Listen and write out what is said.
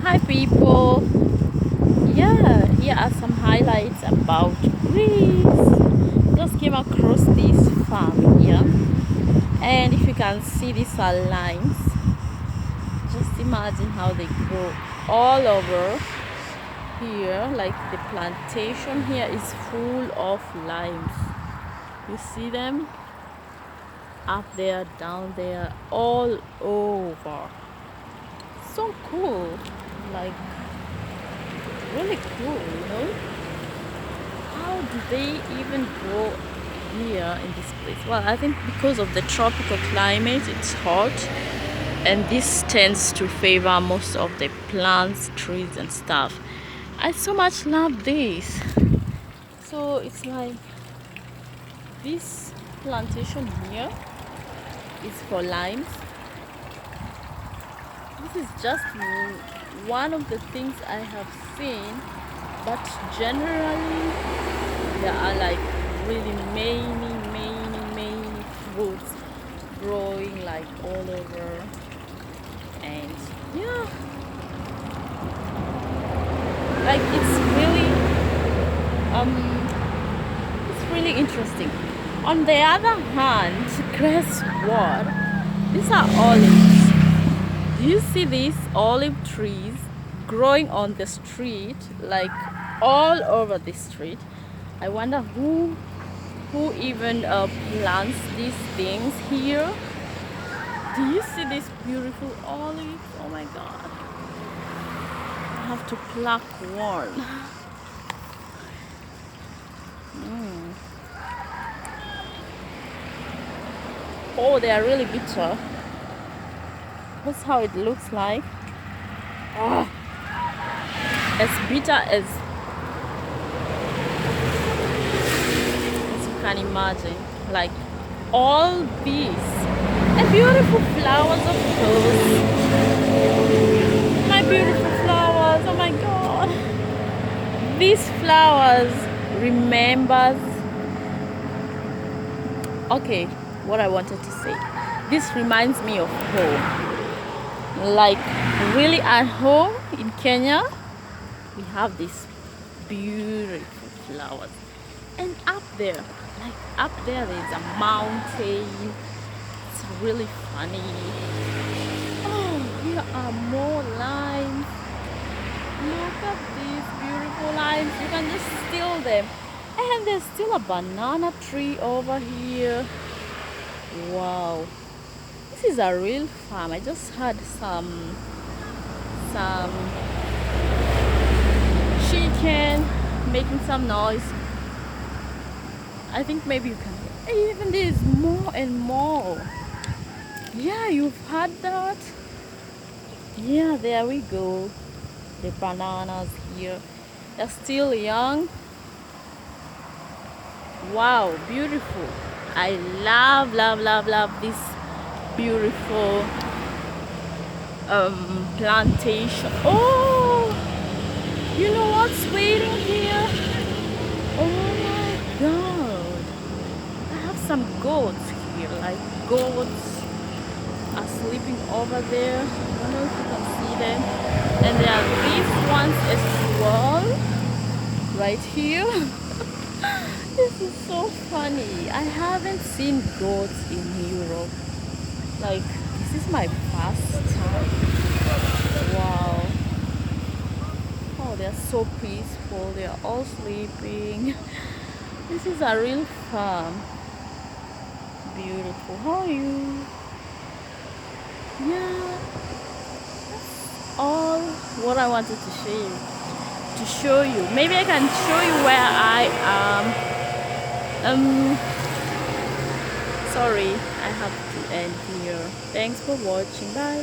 Hi people, yeah, here are some highlights about Greece. Just came across this farm here, and if you can see, these are limes. Just imagine how they grow all over here. Like the plantation here is full of limes. You see them up there, down there, all over. So cool, like really cool. How do they even grow here in this place? Well, I think because of the tropical climate, it's hot, and this tends to favor most of the plants, trees, and stuff. I so much love this. So it's like this plantation here is for limes. This is just one of the things I have seen, but generally there are like really many fruits growing like all over, and yeah, like it's really interesting. On the other hand, guess what? These are olives. Do you see these olive trees growing on the street, like all over the street? I wonder who even plants these things here. Do you see these beautiful olives? Oh my god, I have to pluck one. Oh, they are really bitter. That's how it looks like. Ah, as bitter as you can imagine. Like all these and beautiful flowers, of course. My beautiful flowers. Oh my god, these flowers remembers. Okay, what I wanted to say, this reminds me of home. Like really at home in Kenya, we have these beautiful flowers, and up there, there's a mountain. It's really funny. Oh, here are more limes. Look at these beautiful limes. You can just steal them. And there's still a banana tree over here. Wow, this is a real farm. I just heard some chicken making some noise. I think maybe you can hear. Even there's more and more. Yeah, you've heard that? Yeah, there we go. The bananas here, they're still young. Wow, beautiful. I love this beautiful plantation. Oh, you know what's waiting here? Oh my god, I have some goats here. Like goats are sleeping over there. I don't know if you can see them. And there are these ones as well right here. This is so funny. I haven't seen goats in Europe. Like, this is my first time. Wow. Oh, they're so peaceful. They are all sleeping. This is a real farm. Beautiful. How are you? Yeah. That's all what I wanted to show you. Maybe I can show you where I am. Sorry, I have to end here. Thanks for watching. Bye.